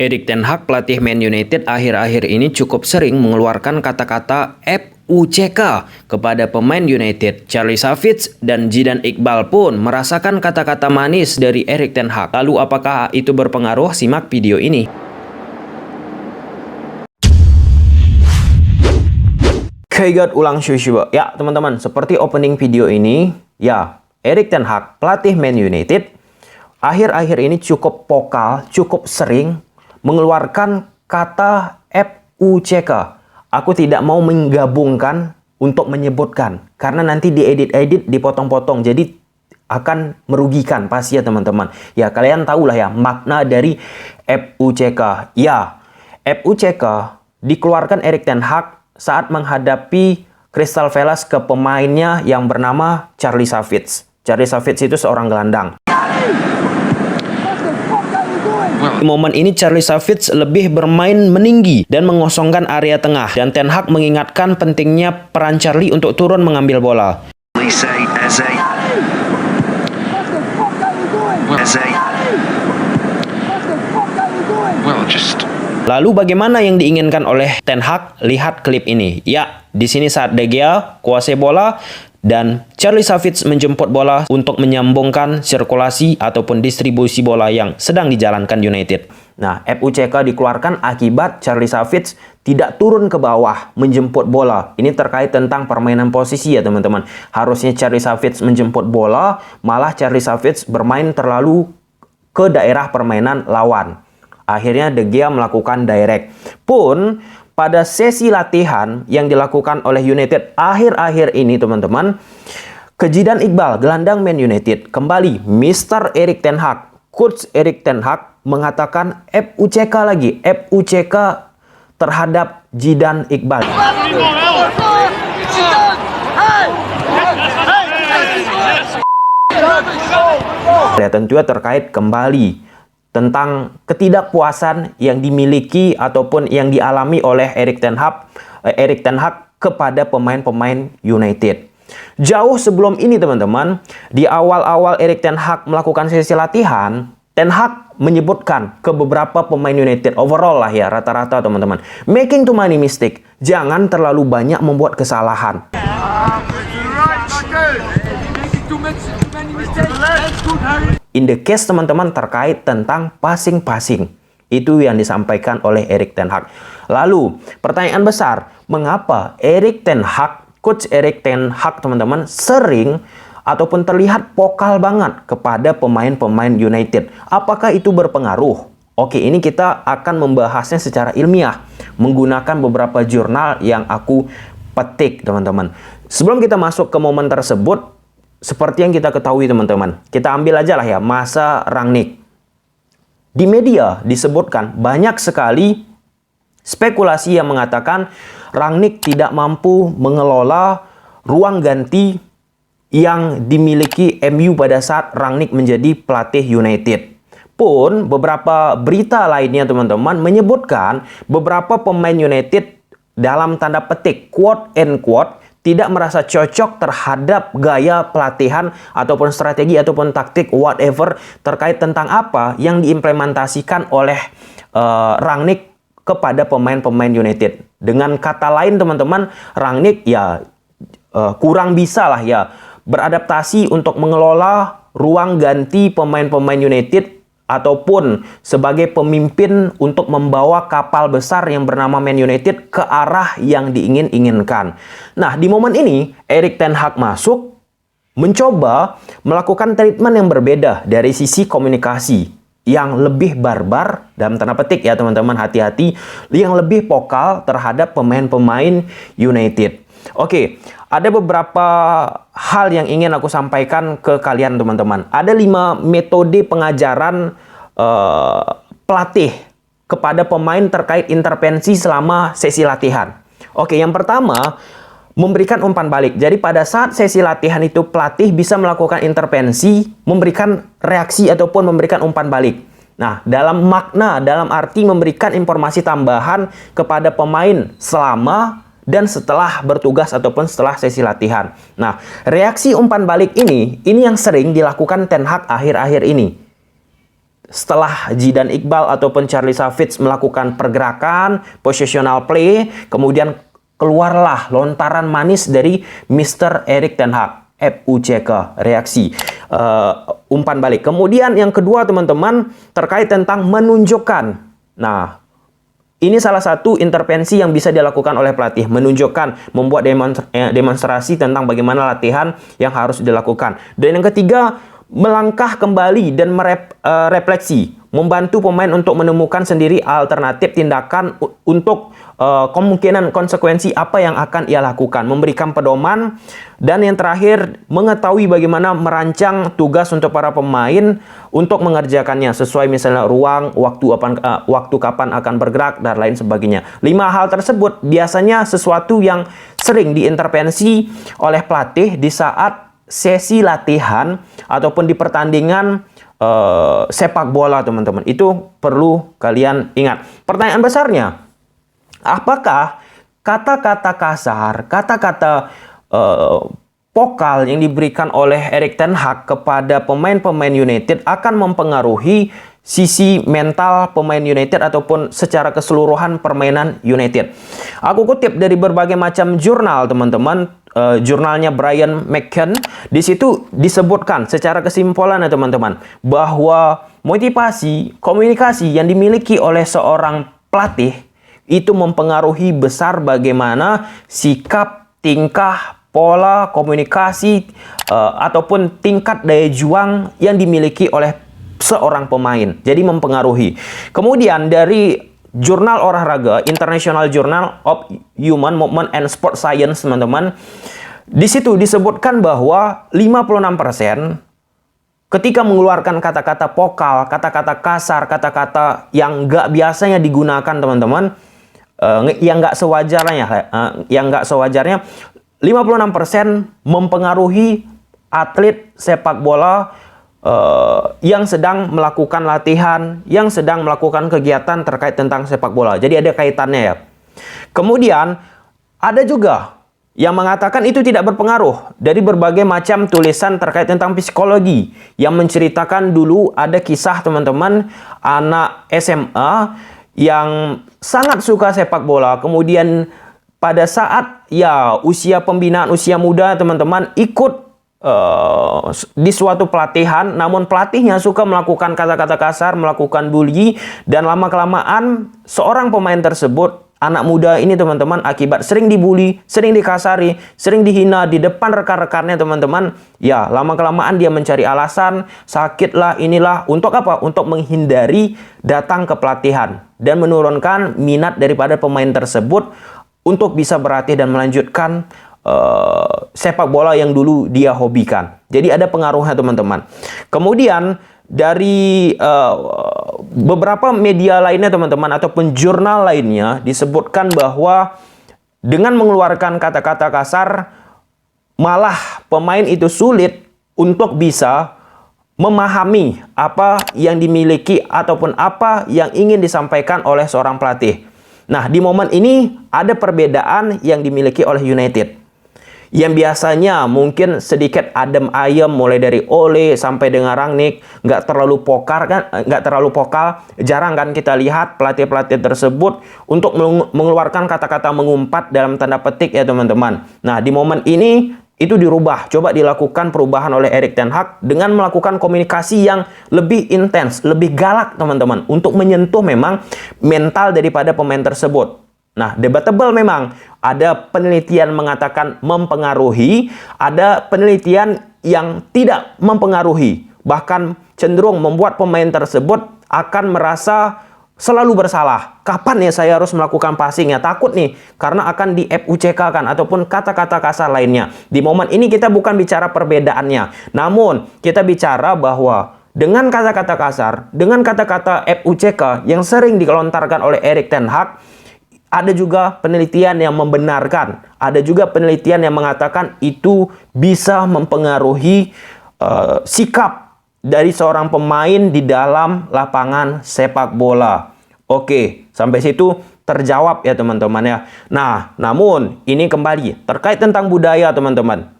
Erik ten Hag, pelatih Man United, akhir-akhir ini cukup sering mengeluarkan kata-kata FUCK kepada pemain United. Charlie Savage dan Zidane Iqbal pun merasakan kata-kata manis dari Erik ten Hag. Lalu apakah itu berpengaruh? Simak video ini. Kaigat ulang syushu. Ya teman-teman, seperti opening video ini, ya Erik ten Hag, pelatih Man United, akhir-akhir ini cukup vokal, cukup sering mengeluarkan kata FUCK. Aku tidak mau menggabungkan untuk menyebutkan, karena nanti diedit-edit, dipotong-potong, jadi akan merugikan pasti ya teman-teman. Ya kalian tahulah ya makna dari FUCK. Ya, FUCK dikeluarkan Erik ten Hag saat menghadapi Crystal Palace ke pemainnya yang bernama Charlie Savage. Charlie Savage itu seorang gelandang. Di momen ini Charlie Savage lebih bermain meninggi dan mengosongkan area tengah, dan Ten Hag mengingatkan pentingnya peran Charlie untuk turun mengambil bola. Lalu bagaimana yang diinginkan oleh Ten Hag? Lihat klip ini. Ya, di sini saat De Gea kuasai bola dan Charlie Savage menjemput bola untuk menyambungkan sirkulasi ataupun distribusi bola yang sedang dijalankan United. Nah, FUCK dikeluarkan akibat Charlie Savage tidak turun ke bawah menjemput bola. Ini terkait tentang permainan posisi ya teman-teman. Harusnya Charlie Savage menjemput bola, malah Charlie Savage bermain terlalu ke daerah permainan lawan. Akhirnya De Gea melakukan direct. Pun pada sesi latihan yang dilakukan oleh United akhir-akhir ini teman-teman, ke Zidane Iqbal, gelandang Man United, kembali Mr. Erik ten Hag, Coach Erik ten Hag mengatakan FUCK lagi, FUCK terhadap Zidane Iqbal. Ya, tentunya terkait kembali tentang ketidakpuasan yang dimiliki ataupun yang dialami oleh Erik ten Hag kepada pemain-pemain United. Jauh sebelum ini teman-teman, di awal-awal Erik ten Hag melakukan sesi latihan, Ten Hag menyebutkan ke beberapa pemain United, overall lah ya, rata-rata teman-teman, making too many mistake, jangan terlalu banyak membuat kesalahan. In the case teman-teman terkait tentang passing-passing, itu yang disampaikan oleh Erik ten Hag. Lalu pertanyaan besar, mengapa Erik ten Hag, Coach Erik ten Hag teman-teman, sering ataupun terlihat vokal banget kepada pemain-pemain United? Apakah itu berpengaruh? Oke, ini kita akan membahasnya secara ilmiah menggunakan beberapa jurnal yang aku petik teman-teman. Sebelum kita masuk ke momen tersebut, seperti yang kita ketahui teman-teman, kita ambil aja lah ya masa Rangnick. Di media disebutkan banyak sekali spekulasi yang mengatakan Rangnick tidak mampu mengelola ruang ganti yang dimiliki MU pada saat Rangnick menjadi pelatih United. Pun beberapa berita lainnya teman-teman menyebutkan beberapa pemain United dalam tanda petik quote and quote tidak merasa cocok terhadap gaya pelatihan ataupun strategi ataupun taktik whatever terkait tentang apa yang diimplementasikan oleh Rangnick kepada pemain-pemain United. Dengan kata lain teman-teman, Rangnick ya kurang bisa lah ya beradaptasi untuk mengelola ruang ganti pemain-pemain United ataupun sebagai pemimpin untuk membawa kapal besar yang bernama Man United ke arah yang diinginkan. Nah, di momen ini Erik ten Hag masuk mencoba melakukan treatment yang berbeda dari sisi komunikasi yang lebih barbar, dalam tanda petik ya teman-teman, hati-hati, yang lebih vokal terhadap pemain-pemain United. Oke, ada beberapa hal yang ingin aku sampaikan ke kalian teman-teman. Ada 5 metode pengajaran pelatih kepada pemain terkait intervensi selama sesi latihan. Oke, yang pertama, memberikan umpan balik. Jadi pada saat sesi latihan itu pelatih bisa melakukan intervensi, memberikan reaksi ataupun memberikan umpan balik. Nah, dalam makna, dalam arti memberikan informasi tambahan kepada pemain selama dan setelah bertugas ataupun setelah sesi latihan. Nah, reaksi umpan balik ini yang sering dilakukan Ten Hag akhir-akhir ini. setelah Zidane Iqbal ataupun Charlie Savage melakukan pergerakan, positional play, kemudian keluarlah lontaran manis dari Mr. Erik ten Hag, FUCK, reaksi, umpan balik. Kemudian yang kedua teman-teman, terkait tentang menunjukkan. Nah, ini salah satu intervensi yang bisa dilakukan oleh pelatih, menunjukkan, membuat demonstrasi tentang bagaimana latihan yang harus dilakukan. Dan yang ketiga, melangkah kembali dan refleksi, membantu pemain untuk menemukan sendiri alternatif tindakan untuk kemungkinan konsekuensi apa yang akan ia lakukan, memberikan pedoman, dan yang terakhir mengetahui bagaimana merancang tugas untuk para pemain untuk mengerjakannya sesuai misalnya ruang, waktu kapan akan bergerak dan lain sebagainya. 5 hal tersebut biasanya sesuatu yang sering diintervensi oleh pelatih di saat sesi latihan ataupun di pertandingan sepak bola teman-teman. Itu perlu kalian ingat. Pertanyaan besarnya, apakah kata-kata kasar, kata-kata vokal yang diberikan oleh Erik ten Hag kepada pemain-pemain United akan mempengaruhi sisi mental pemain United ataupun secara keseluruhan permainan United? Aku kutip dari berbagai macam jurnal teman-teman. Jurnalnya Brian McCann, di situ disebutkan secara kesimpulan ya teman-teman, bahwa motivasi, komunikasi yang dimiliki oleh seorang pelatih itu mempengaruhi besar bagaimana sikap, tingkah, pola, komunikasi, ataupun tingkat daya juang yang dimiliki oleh seorang pemain. Jadi mempengaruhi. Kemudian dari Jurnal olahraga, International Journal of Human Movement and Sport Science, teman-teman. Di situ disebutkan bahwa 56% ketika mengeluarkan kata-kata vokal, kata-kata kasar, kata-kata yang nggak biasanya digunakan, teman-teman, yang nggak sewajarnya, 56% mempengaruhi atlet sepak bola yang sedang melakukan latihan, yang sedang melakukan kegiatan terkait tentang sepak bola. Jadi ada kaitannya ya. Kemudian ada juga yang mengatakan itu tidak berpengaruh, dari berbagai macam tulisan terkait tentang psikologi yang menceritakan dulu ada kisah teman-teman anak SMA yang sangat suka sepak bola, kemudian pada saat ya usia pembinaan, usia muda teman-teman, ikut di suatu pelatihan, namun pelatihnya suka melakukan kata-kata kasar, melakukan bully, dan lama-kelamaan seorang pemain tersebut, anak muda ini teman-teman, akibat sering dibully, sering dikasari, sering dihina di depan rekan-rekannya teman-teman, ya lama-kelamaan dia mencari alasan, sakit lah, inilah, untuk apa? Untuk menghindari datang ke pelatihan dan menurunkan minat daripada pemain tersebut untuk bisa berlatih dan melanjutkan sepak bola yang dulu dia hobikan. Jadi ada pengaruhnya teman-teman. Kemudian dari beberapa media lainnya teman-teman ataupun jurnal lainnya disebutkan bahwa dengan mengeluarkan kata-kata kasar malah pemain itu sulit untuk bisa memahami apa yang dimiliki ataupun apa yang ingin disampaikan oleh seorang pelatih. Nah, di momen ini ada perbedaan yang dimiliki oleh United, yang biasanya mungkin sedikit adem ayem, mulai dari Ole sampai dengan Rangnick, nggak terlalu pokal, jarang kan kita lihat pelatih-pelatih tersebut untuk mengeluarkan kata-kata mengumpat dalam tanda petik ya teman-teman. Nah, di momen ini itu dirubah, coba dilakukan perubahan oleh Erik ten Hag dengan melakukan komunikasi yang lebih intens, lebih galak teman-teman, untuk menyentuh memang mental daripada pemain tersebut. Nah, debatable memang. Ada penelitian mengatakan mempengaruhi, ada penelitian yang tidak mempengaruhi. Bahkan cenderung membuat pemain tersebut akan merasa selalu bersalah. Kapan ya saya harus melakukan passing ya? Takut nih, karena akan di FUCK kan, ataupun kata-kata kasar lainnya. Di momen ini kita bukan bicara perbedaannya. Namun, kita bicara bahwa dengan kata-kata kasar, dengan kata-kata FUCK yang sering dilontarkan oleh Erik ten Hag, ada juga penelitian yang membenarkan, ada juga penelitian yang mengatakan itu bisa mempengaruhi sikap dari seorang pemain di dalam lapangan sepak bola. Oke, sampai situ terjawab ya teman-teman ya. Nah, namun ini kembali terkait tentang budaya teman-teman.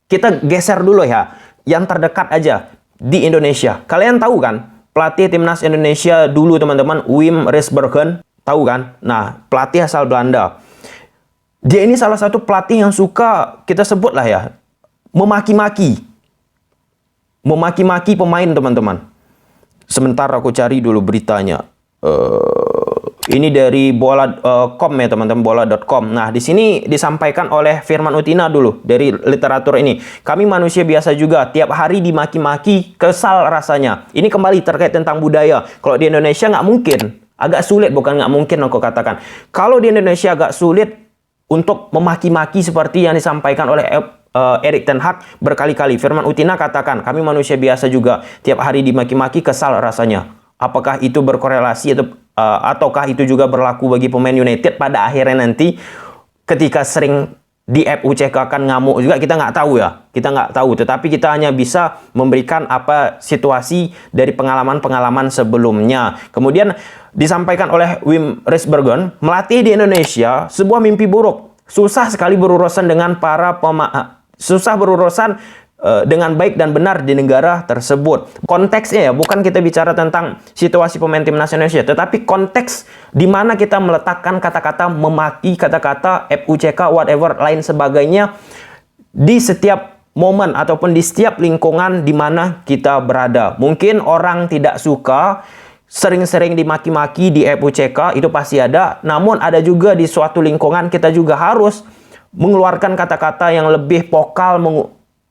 Kita geser dulu ya, yang terdekat aja di Indonesia. Kalian tahu kan, pelatih timnas Indonesia dulu teman-teman, Wim Rijsbergen, tahu kan? Nah, pelatih asal Belanda. Dia ini salah satu pelatih yang suka kita sebut lah ya, memaki-maki pemain teman-teman. Sebentar aku cari dulu beritanya. Ini dari bola.com ya teman-teman, bola.com. Nah, di sini disampaikan oleh Firman Utina dulu dari literatur ini. Kami manusia biasa juga, tiap hari dimaki-maki, kesal rasanya. Ini kembali terkait tentang budaya. Kalau di Indonesia nggak mungkin, agak sulit, bukan nggak mungkin aku katakan. Kalau di Indonesia agak sulit untuk memaki-maki seperti yang disampaikan oleh Erik ten Hag berkali-kali. Firman Utina katakan, kami manusia biasa juga, tiap hari dimaki-maki, kesal rasanya. Apakah itu berkorelasi ataukah itu juga berlaku bagi pemain United pada akhirnya nanti ketika sering di FUCK akan ngamuk juga, kita nggak tahu ya. Kita nggak tahu, tetapi kita hanya bisa memberikan apa situasi dari pengalaman-pengalaman sebelumnya. Kemudian disampaikan oleh Wim Rijsbergen, melatih di Indonesia sebuah mimpi buruk. Susah sekali berurusan dengan dengan baik dan benar di negara tersebut. Konteksnya ya, bukan kita bicara tentang situasi pemain timnas Indonesia, tetapi konteks di mana kita meletakkan kata-kata memaki, kata-kata FUCK, whatever, lain sebagainya di setiap momen ataupun di setiap lingkungan di mana kita berada. Mungkin orang tidak suka sering-sering dimaki-maki di FUCK, itu pasti ada. Namun ada juga di suatu lingkungan kita juga harus mengeluarkan kata-kata yang lebih vokal,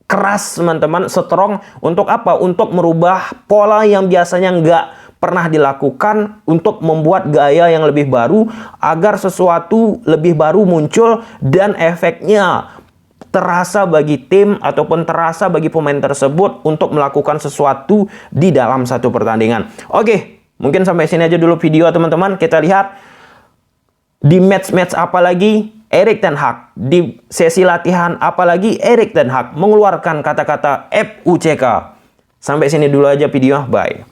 keras teman-teman, strong. Untuk apa? Untuk merubah pola yang biasanya nggak pernah dilakukan, untuk membuat gaya yang lebih baru agar sesuatu lebih baru muncul dan efeknya terasa bagi tim ataupun terasa bagi pemain tersebut untuk melakukan sesuatu di dalam satu pertandingan. Oke, mungkin sampai sini aja dulu video teman-teman. Kita lihat di match-match apa lagi Erik ten Hag, di sesi latihan apalagi Erik ten Hag mengeluarkan kata-kata FUCK. Sampai sini dulu aja video, bye.